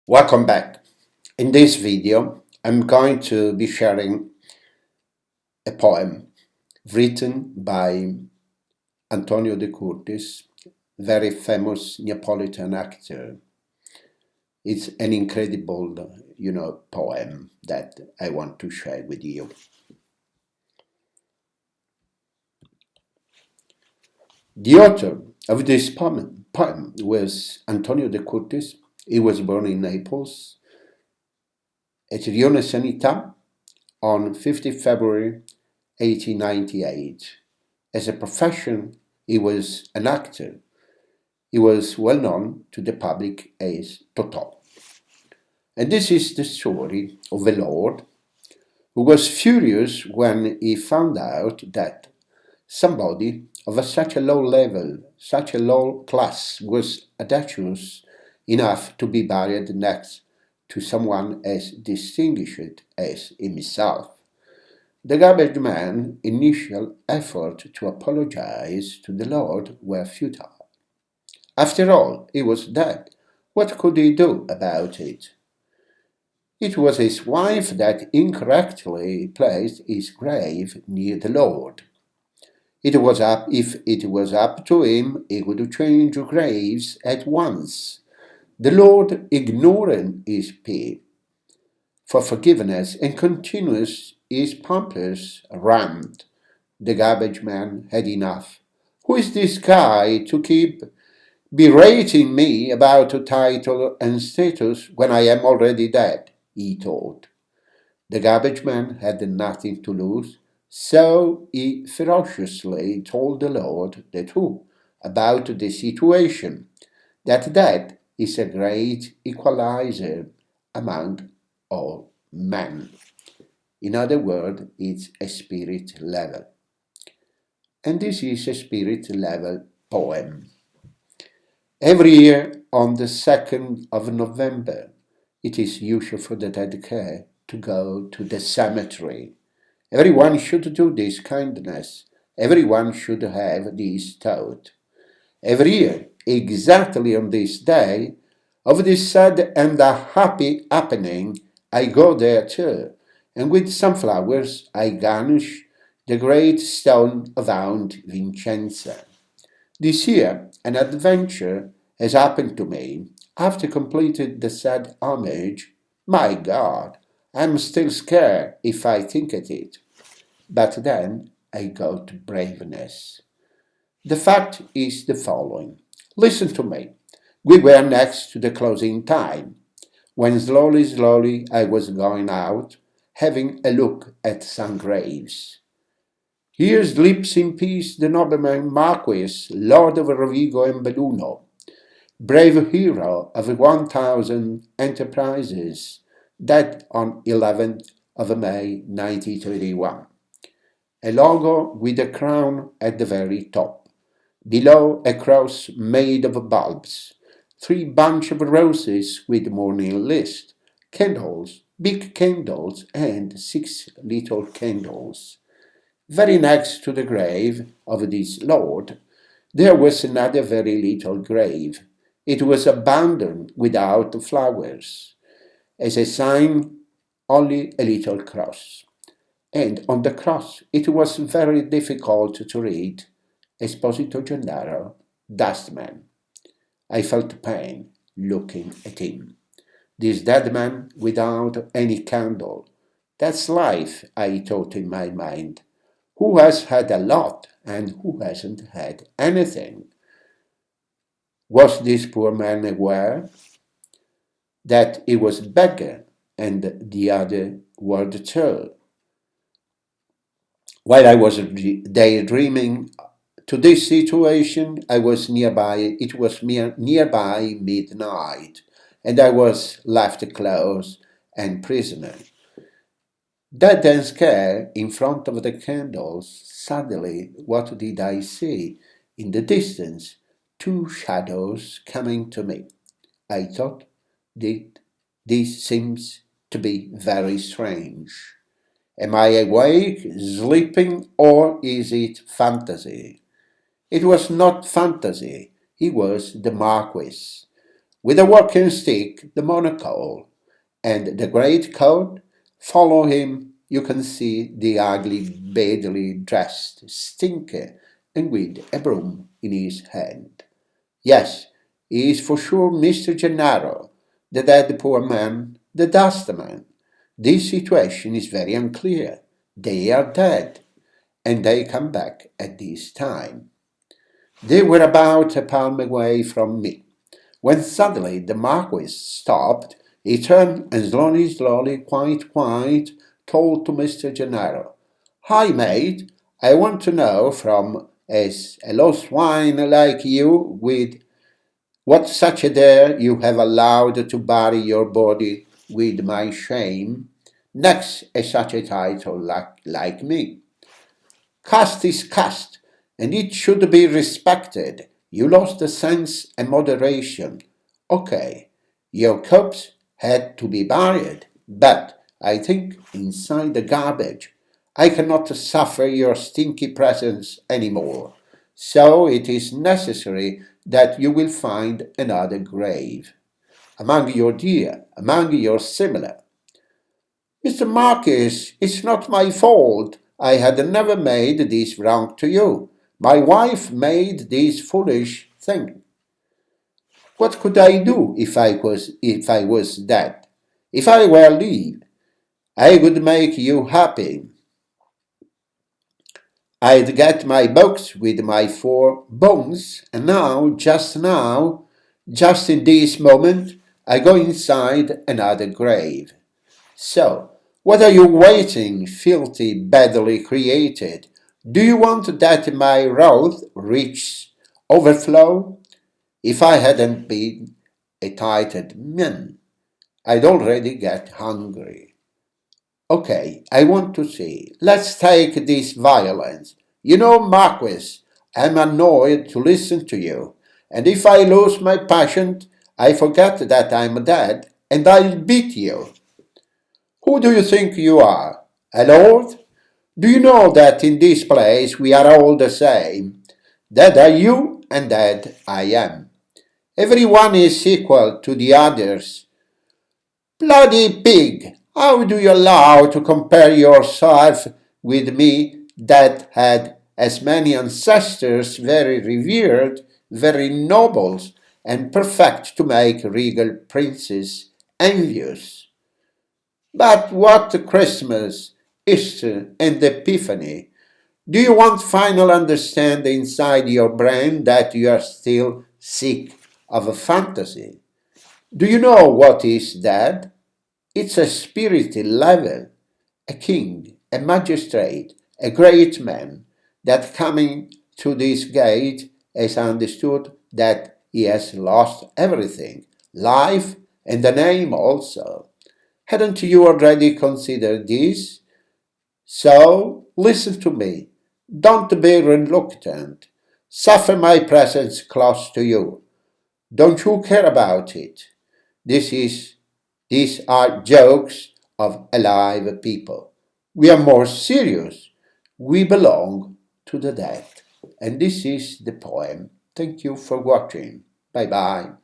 Welcome back. In this video, I'm going to be sharing a poem written by Antonio de Curtis, very famous Neapolitan actor. It's an incredible, poem that I want to share with you. The author of this poem was Antonio de Curtis. He was born in Naples at Rione Sanità on 50 February 1898. As a profession, he was an actor. He was well known to the public as Toto. And this is the story of a lord who was furious when he found out that somebody of such a low level, such a low class, was audacious enough to be buried next to someone as distinguished as himself. The garbage man's initial effort to apologize to the Lord were futile. After all, he was dead. What could he do about it? It was his wife that incorrectly placed his grave near the Lord. If it was up to him, he would change graves at once. The Lord, ignoring his plea for forgiveness and continues his pompous rant. The garbage man had enough. Who is this guy to keep berating me about a title and status when I am already dead? He thought. The garbage man had nothing to lose, so he ferociously told the Lord the truth about the situation, that death is a great equalizer among all men. In other words, it's a spirit level. And this is a spirit level poem. Every year on the 2nd of November, it is usual for the dead care to go to the cemetery. Everyone should do this kindness. Everyone should have this thought. Every year, exactly on this day, of this sad and happy happening, I go there too, and with some flowers I garnish the great stone of Aunt Vincenza. This year, an adventure has happened to me. After completed the sad homage, my God, I'm still scared if I think at it. But then I go to braveness. The fact is the following. Listen to me. We were next to the closing time, when slowly I was going out, having a look at some graves. Here sleeps in peace the nobleman marquis, lord of Rovigo and Belluno, brave hero of 1,000 enterprises, dead on 11th of May 1931. A logo with a crown at the very top. Below, a cross made of bulbs. 3 bunch of roses with mourning list. Candles, big candles, and 6 little candles. Very next to the grave of this lord, there was another very little grave. It was abandoned without flowers. As a sign, only a little cross. And on the cross it was very difficult to read, Esposito Gennaro, dustman. I felt pain looking at him. This dead man without any candle. That's life, I thought in my mind. Who has had a lot and who hasn't had anything? Was this poor man aware that he was beggar and the other were the two? While I was daydreaming to this situation, I was nearby. It was nearby midnight, and I was left close and prisoner. Dead and scared in front of the candles, suddenly what did I see? In the distance, 2 shadows coming to me. I thought that this seems to be very strange. Am I awake, sleeping, or is it fantasy? It was not fantasy. He was the marquis. With a walking stick, the monocle, and the great coat, follow him. You can see the ugly, badly dressed stinker, and with a broom in his hand. Yes, he is for sure Mr. Gennaro, the dead poor man, the dustman. This situation is very unclear. They are dead, and they come back at this time. They were about a palm away from me, when suddenly the marquis stopped. He turned and slowly, quite, told to Mr. Gennaro, "Hi, mate, I want to know from a low swine like you with what such a dare you have allowed to bury your body with my shame, next a such a title like me. Caste is caste, and it should be respected. You lost the sense and moderation. Okay, your corpse had to be buried, but I think inside the garbage. I cannot suffer your stinky presence any more. So it is necessary that you will find another grave. Among your dear, among your similar. Mr. Marquis, it's not my fault. I had never made this wrong to you. My wife made this foolish thing. What could I do if I was dead? If I were alive, I would make you happy. I'd get my box with my 4 bones, and now, just in this moment, I go inside another grave. So, what are you waiting, filthy, badly created? Do you want that my wrath reach overflow? If I hadn't been a titled man, I'd already get hungry. Okay, I want to see. Let's take this violence. You know, Marquis, I'm annoyed to listen to you, and if I lose my passion, I forget that I'm dead, and I'll beat you. Who do you think you are? A lord? Do you know that in this place we are all the same? Dead are you, and dead I am. Everyone is equal to the others. Bloody pig! How do you allow to compare yourself with me that had as many ancestors very revered, very nobles, and perfect to make regal princes envious? But what Christmas, Easter, and Epiphany? Do you want final understanding inside your brain that you are still sick of a fantasy? Do you know what is that? It's a spiritual level, a king, a magistrate, a great man that coming to this gate has understood that he has lost everything, life and the name also. Hadn't you already considered this? So listen to me. Don't be reluctant. Suffer my presence close to you. Don't you care about it? This is These are jokes of alive people. We are more serious. We belong to the dead. And this is the poem. Thank you for watching. Bye bye.